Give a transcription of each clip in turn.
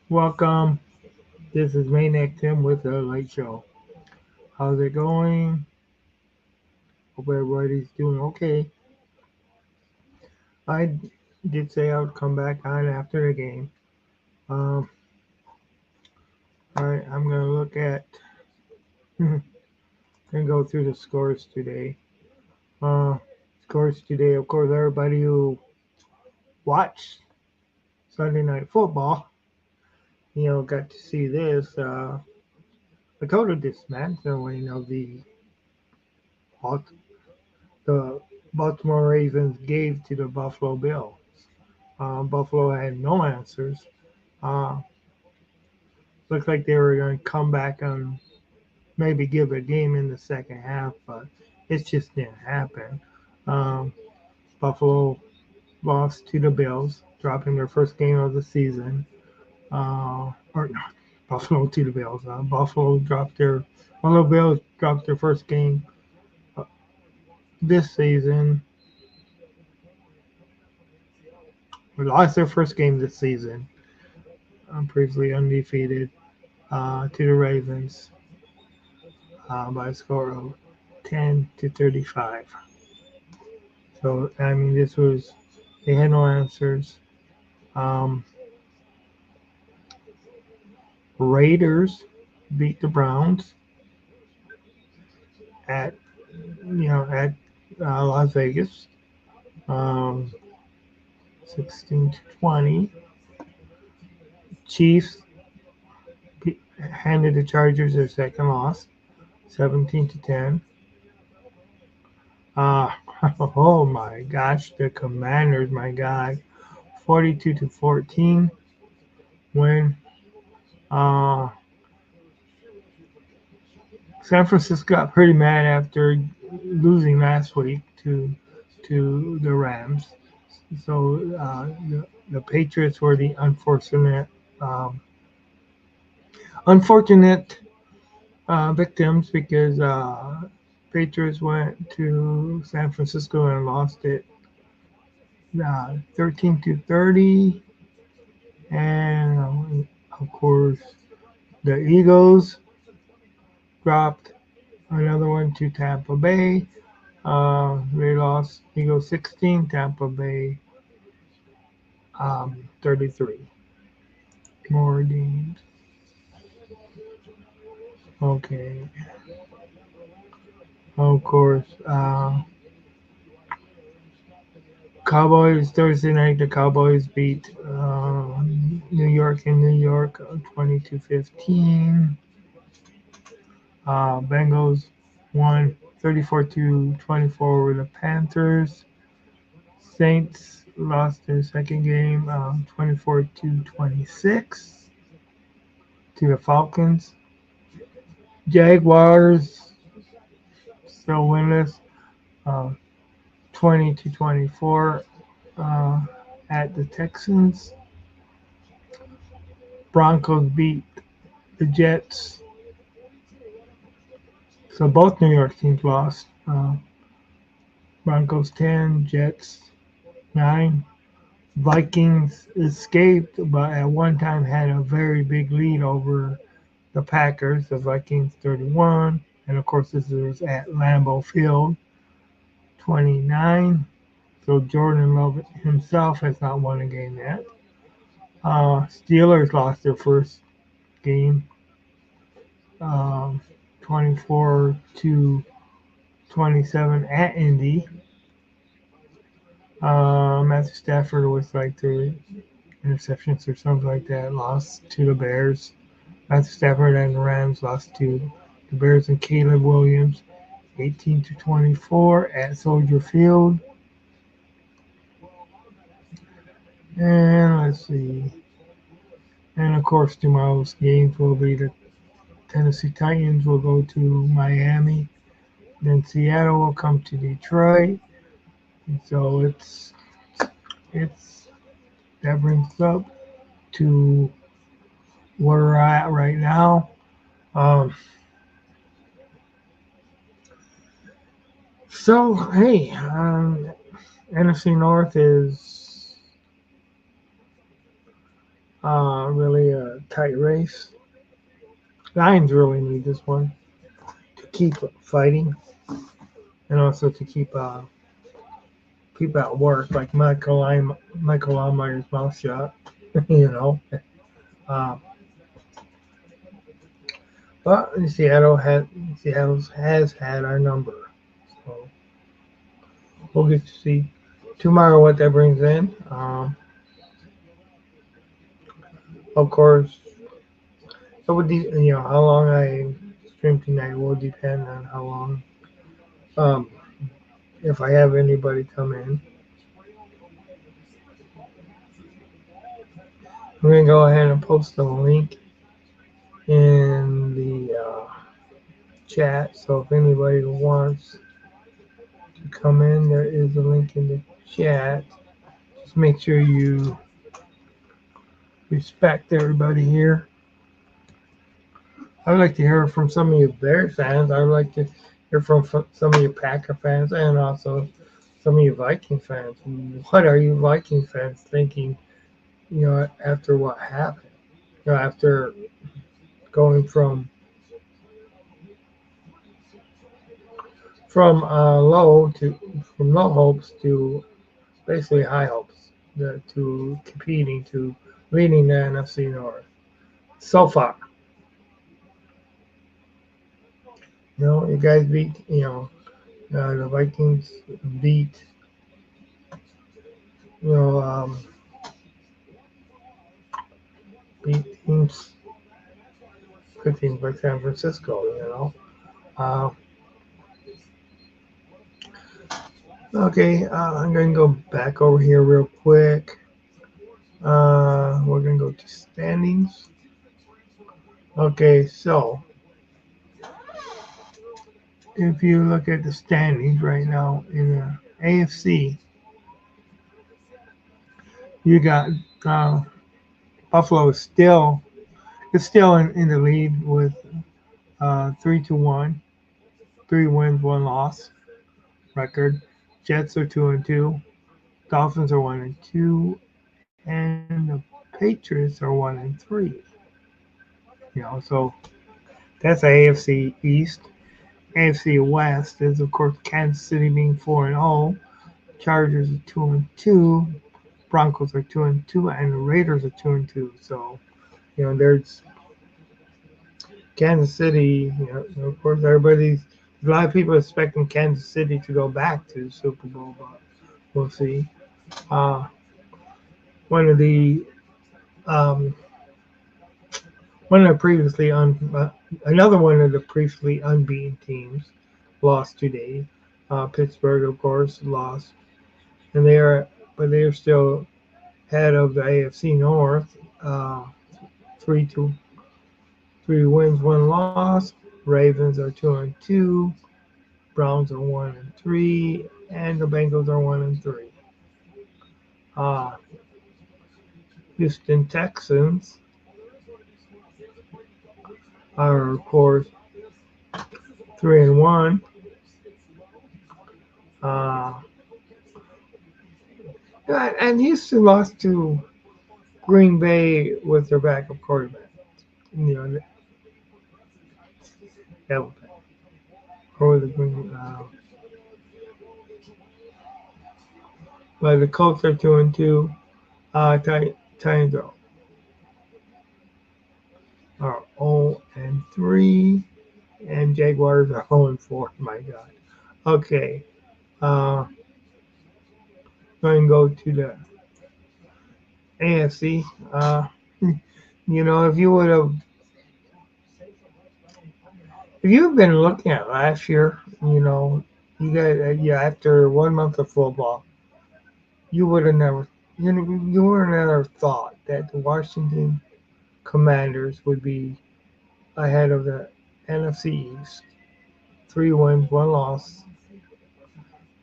Welcome. This is Maniac Tim with the Late Show. How's it going? Hope everybody's doing okay. I did say I would come back on after the game. Um, all right, I'm gonna look at and go through the scores today. Uh, Scores today, of course, everybody who watched Sunday Night Football, got to see this. A total dismantling of the Baltimore Ravens gave to the Buffalo Bills. Buffalo had no answers. Uh, Looked like they were going to come back and maybe give a game in the second half, but it just didn't happen. Um, Buffalo lost to the Bills, dropping their first game of the season. Or not, Buffalo to the Bills. Buffalo Bills dropped their first game uh, this season. Lost their first game this season. Previously undefeated to the Ravens by a score of 10-35. So I mean, they had no answers. Um, Raiders beat the Browns at at Las Vegas, um, 16-20. Chiefs handed the Chargers their second loss, 17-10. Uh, oh my gosh, the Commanders, my God, 42-14 win. Uh, San Francisco got pretty mad after losing last week to the Rams. So the Patriots were the um, unfortunate victims because Patriots went to San Francisco and lost it 13-30, and of course the Eagles dropped another one to Tampa Bay. They lost Eagles 16, Tampa Bay 33. More games. Okay. Of course. Cowboys Thursday night. The Cowboys beat New York in New York 20-15. Bengals won 34-24 over the Panthers. Saints lost their second game 24-26 to the Falcons. Jaguars still winless, uh, 20-24 uh, at the Texans. Broncos beat the Jets. So both New York teams lost. Broncos 10, Jets 9. Vikings escaped, but at one time had a very big lead over the Packers. The Vikings 31. And of course, this is at Lambeau Field 29. So Jordan Love himself has not won a game yet. Steelers lost their first game, um, 24-27 at Indy. Matthew Stafford with like the interceptions or something like that lost to the Bears. Matthew Stafford and the Rams lost to the Bears and Caleb Williams, 18-24 at Soldier Field. And let's see. And of course, tomorrow's games will be the Tennessee Titans will go to Miami. Then Seattle will come to Detroit. And so it's that brings us up to where we're at right now. Um, so hey, NFC North is Really a tight race. Lions really need this one to keep fighting and also to keep people at work like Michael Allmeyer's mouth shut. you know. Uh, but Seattle has had our number, so we'll get to see tomorrow what that brings in. Of course, it would how long I stream tonight will depend on how long um, if I have anybody come in. I'm gonna go ahead and post the link in the chat. So if anybody wants to come in, there is a link in the chat. Just make sure you respect everybody here. I would like to hear from some of you Bears fans. I would like to hear from some of you Packer fans and also some of you Viking fans. What are you Viking fans thinking, after what happened? After going from low hopes to basically high hopes, to competing, to leading the NFC North. So far, you guys beat, the Vikings beat, you know, um, beat teams, good teams like San Francisco. Uh, okay, I'm going to go back over here real quick. We're going to go to standings. Okay, so if you look at the standings right now in the AFC, you got Buffalo is still in the lead with 3-1, 3 wins, 1 loss record. Jets are 2-2, Dolphins are 1-2, and the Patriots are 1-3. So that's the AFC East. AFC West is of course Kansas City being 4-0, Chargers are 2-2, Broncos are 2-2, and the Raiders are 2-2. So there's Kansas City. Of course, a lot of people expecting Kansas City to go back to the Super Bowl, but we'll see. Uh, one of the um, another one of the previously unbeaten teams lost today. Pittsburgh, of course, lost, and they are still head of the AFC North. 3 wins, 1 loss. Ravens are 2-2. Browns are 1-3, and the Bengals are 1-3. Uh, Houston Texans are of course 3-1. And Houston lost to Green Bay with their backup quarterback. That was bad. Or the Green. But the Colts are 2-2. Titans are 0-3, and Jaguars are 0-4. My God. Okay. Going to go to the AFC. If you've been looking at last year, you guys, after 1 month of football, you would have never, you would have never thought that the Washington Commanders would be ahead of the NFC East, 3 wins, 1 loss,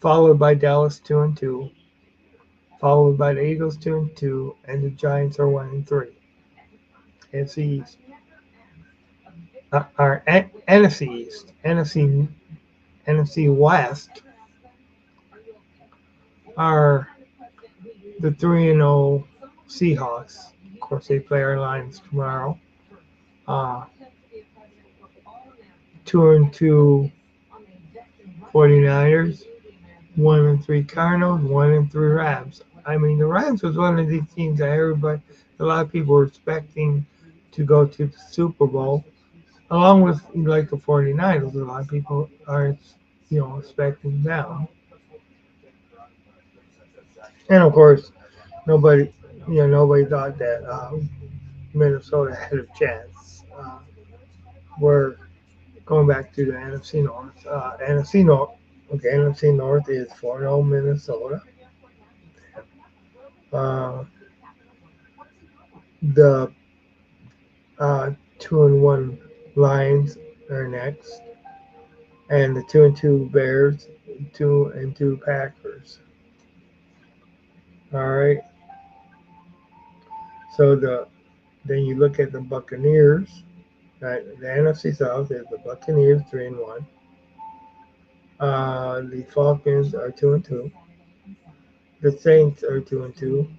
followed by Dallas 2-2, followed by the Eagles 2-2, and the Giants are 1-3. NFC East. Our NFC East, NFC West are the 3-0 Seahawks, of course, they play our Lions tomorrow. Uh, 2-2 49ers, 1-3 Cardinals, 1-3 Rams. I mean, the Rams was one of these teams that a lot of people were expecting to go to the Super Bowl, along with like the 49ers. A lot of people are, expecting them. And of course, nobody, nobody thought that Minnesota had a chance. We're going back to the NFC North. NFC North. Okay, NFC North is 4-0 Minnesota. Uh, the 2-1 Lions are next, and the 2-2 Bears, 2-2 Packers. All right. So then you look at the Buccaneers. Right, the NFC South is the Buccaneers 3-1. The Falcons are 2-2. The Saints are 2-2,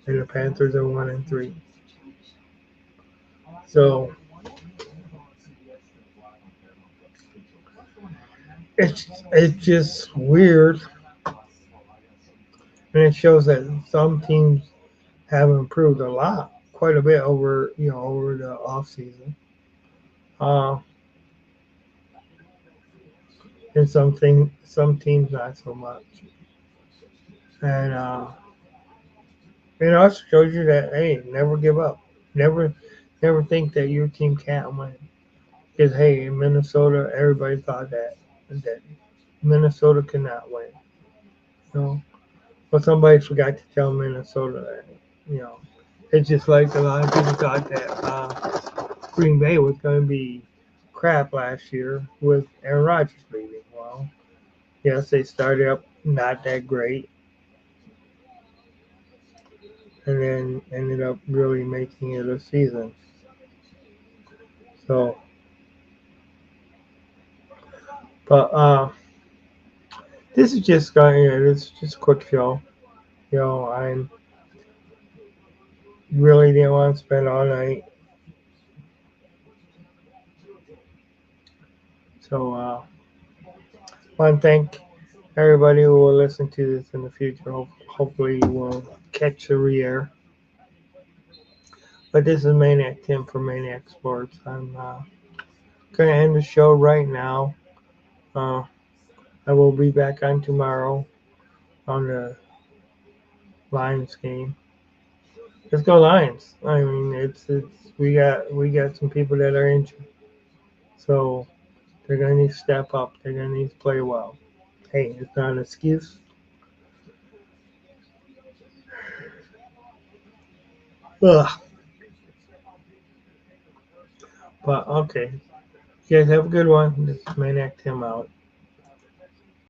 and the Panthers are 1-3. So it's just weird, and it shows that some teams have improved a lot, quite a bit over the off season. Uh, and some teams not so much. And it also shows you that hey, never give up, never never think that your team can't win. Because hey, in Minnesota, everybody thought that Minnesota cannot win. You know, but somebody forgot to tell Minnesota that. You know, it's just like a lot of people thought that Green Bay was going to be crap last year with Aaron Rodgers leaving. Well, yes, they started up not that great, and then ended up really making it a season. So, but this is just this is just a quick show. I really didn't want to spend all night. So, I want to thank everybody who will listen to this in the future. Hopefully, you will catch the re-air. But this is Maniac Tim for Maniac Sports. I'm going to end the show right now. Uh, I will be back on tomorrow on the Lions game. Let's go Lions! I mean, it's we got some people that are injured, so they're going to need to step up. They're going to need to play well. Hey, it's not an excuse. Ugh. But okay, you guys have a good one. This is Maniac Tim out.